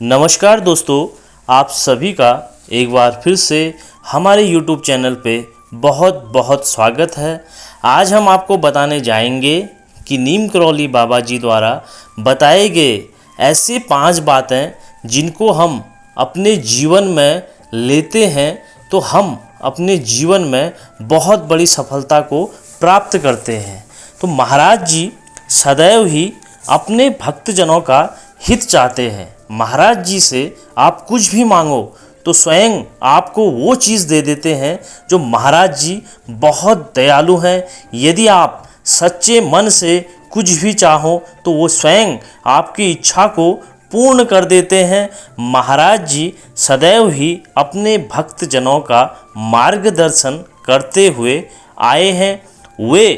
नमस्कार दोस्तों, आप सभी का एक बार फिर से हमारे YouTube चैनल पे बहुत बहुत स्वागत है। आज हम आपको बताने जाएंगे कि नीम करौली बाबा जी द्वारा बताए गए ऐसे 5 बातें जिनको हम अपने जीवन में लेते हैं तो हम अपने जीवन में बहुत बड़ी सफलता को प्राप्त करते हैं। तो महाराज जी सदैव ही अपने भक्तजनों का हित चाहते हैं। महाराज जी से आप कुछ भी मांगो तो स्वयं आपको वो चीज़ दे देते हैं जो महाराज जी बहुत दयालु हैं। यदि आप सच्चे मन से कुछ भी चाहो तो वो स्वयं आपकी इच्छा को पूर्ण कर देते हैं। महाराज जी सदैव ही अपने भक्तजनों का मार्गदर्शन करते हुए आए हैं। वे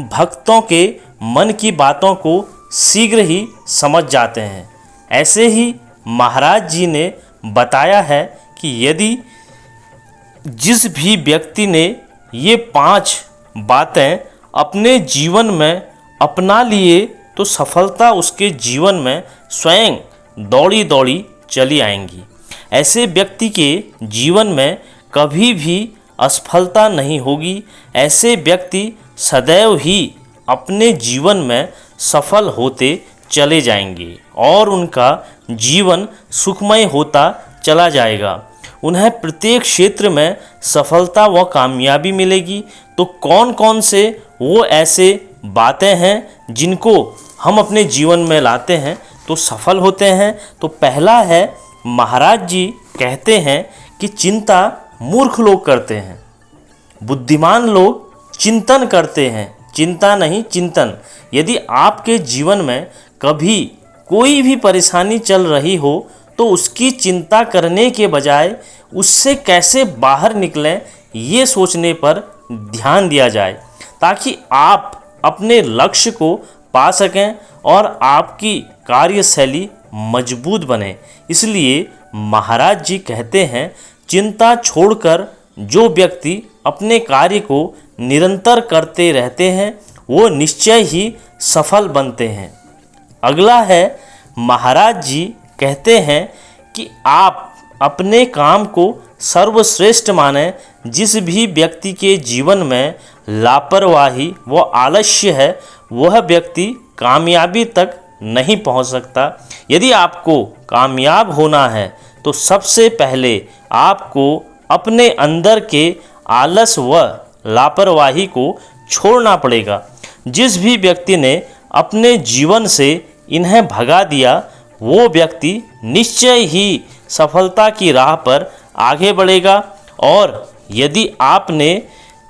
भक्तों के मन की बातों को शीघ्र ही समझ जाते हैं। ऐसे ही महाराज जी ने बताया है कि यदि जिस भी व्यक्ति ने ये 5 बातें अपने जीवन में अपना लिए तो सफलता उसके जीवन में स्वयं दौड़ी दौड़ी चली आएंगी। ऐसे व्यक्ति के जीवन में कभी भी असफलता नहीं होगी। ऐसे व्यक्ति सदैव ही अपने जीवन में सफल होते चले जाएंगे और उनका जीवन सुखमय होता चला जाएगा। उन्हें प्रत्येक क्षेत्र में सफलता व कामयाबी मिलेगी। तो कौन कौन से वो ऐसे बातें हैं जिनको हम अपने जीवन में लाते हैं तो सफल होते हैं। तो पहला है, महाराज जी कहते हैं कि चिंता मूर्ख लोग करते हैं, बुद्धिमान लोग चिंतन करते हैं, चिंता नहीं चिंतन। यदि आपके जीवन में कभी कोई भी परेशानी चल रही हो तो उसकी चिंता करने के बजाय उससे कैसे बाहर निकलें ये सोचने पर ध्यान दिया जाए, ताकि आप अपने लक्ष्य को पा सकें और आपकी कार्यशैली मजबूत बने। इसलिए महाराज जी कहते हैं, चिंता छोड़कर जो व्यक्ति अपने कार्य को निरंतर करते रहते हैं वो निश्चय ही सफल बनते हैं। अगला है, महाराज जी कहते हैं कि आप अपने काम को सर्वश्रेष्ठ मानें। जिस भी व्यक्ति के जीवन में लापरवाही व आलस्य है वह व्यक्ति कामयाबी तक नहीं पहुंच सकता। यदि आपको कामयाब होना है तो सबसे पहले आपको अपने अंदर के आलस व लापरवाही को छोड़ना पड़ेगा। जिस भी व्यक्ति ने अपने जीवन से इन्हें भगा दिया वो व्यक्ति निश्चय ही सफलता की राह पर आगे बढ़ेगा। और यदि आपने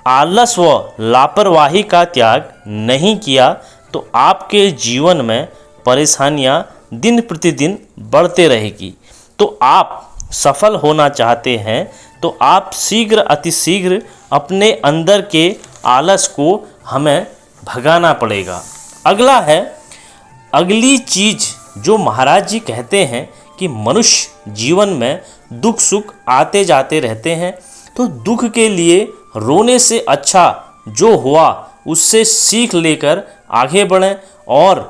आलस व लापरवाही का त्याग नहीं किया तो आपके जीवन में परेशानियां दिन प्रतिदिन बढ़ते रहेगी। तो आप सफल होना चाहते हैं तो आप शीघ्र अतिशीघ्र अपने अंदर के आलस को हमें भगाना पड़ेगा। अगला है, अगली चीज़ जो महाराज जी कहते हैं कि मनुष्य जीवन में दुख सुख आते जाते रहते हैं। तो दुख के लिए रोने से अच्छा जो हुआ उससे सीख लेकर आगे बढ़ें और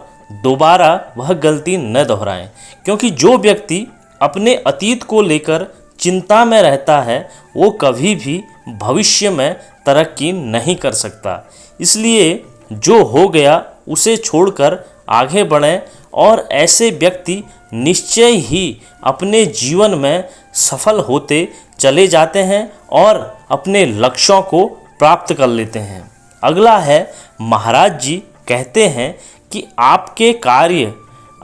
दोबारा वह गलती न दोहराएं। क्योंकि जो व्यक्ति अपने अतीत को लेकर चिंता में रहता है वो कभी भी भविष्य में तरक्की नहीं कर सकता। इसलिए जो हो गया उसे छोड़कर आगे बढ़ें और ऐसे व्यक्ति निश्चय ही अपने जीवन में सफल होते चले जाते हैं और अपने लक्ष्यों को प्राप्त कर लेते हैं। अगला है, महाराज जी कहते हैं कि आपके कार्य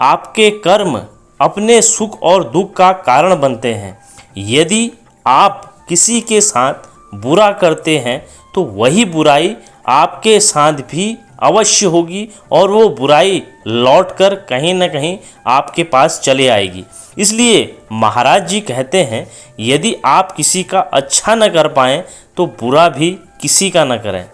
आपके कर्म अपने सुख और दुख का कारण बनते हैं। यदि आप किसी के साथ बुरा करते हैं तो वही बुराई आपके साथ भी अवश्य होगी और वो बुराई लौटकर कहीं ना कहीं आपके पास चले आएगी। इसलिए महाराज जी कहते हैं, यदि आप किसी का अच्छा न कर पाएँ तो बुरा भी किसी का न करें।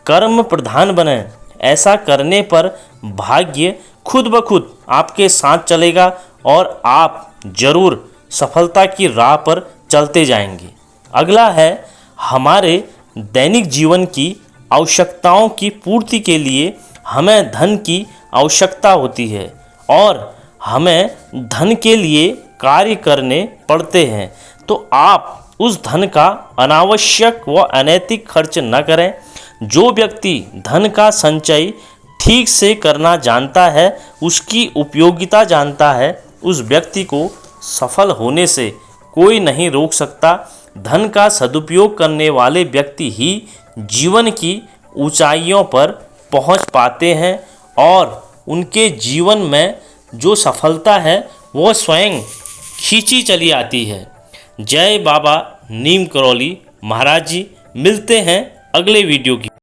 कर्म प्रधान बनें। ऐसा करने पर भाग्य खुद ब खुद आपके साथ चलेगा और आप जरूर सफलता की राह पर चलते जाएंगे। अगला है, हमारे दैनिक जीवन की आवश्यकताओं की पूर्ति के लिए हमें धन की आवश्यकता होती है और हमें धन के लिए कार्य करने पड़ते हैं, तो आप उस धन का अनावश्यक व अनैतिक खर्च न करें। जो व्यक्ति धन का संचय ठीक से करना जानता है, उसकी उपयोगिता जानता है, उस व्यक्ति को सफल होने से कोई नहीं रोक सकता। धन का सदुपयोग करने वाले व्यक्ति ही जीवन की ऊंचाइयों पर पहुंच पाते हैं और उनके जीवन में जो सफलता है वो स्वयं खींची चली आती है। जय बाबा नीम करौली महाराज जी। मिलते हैं अगले वीडियो की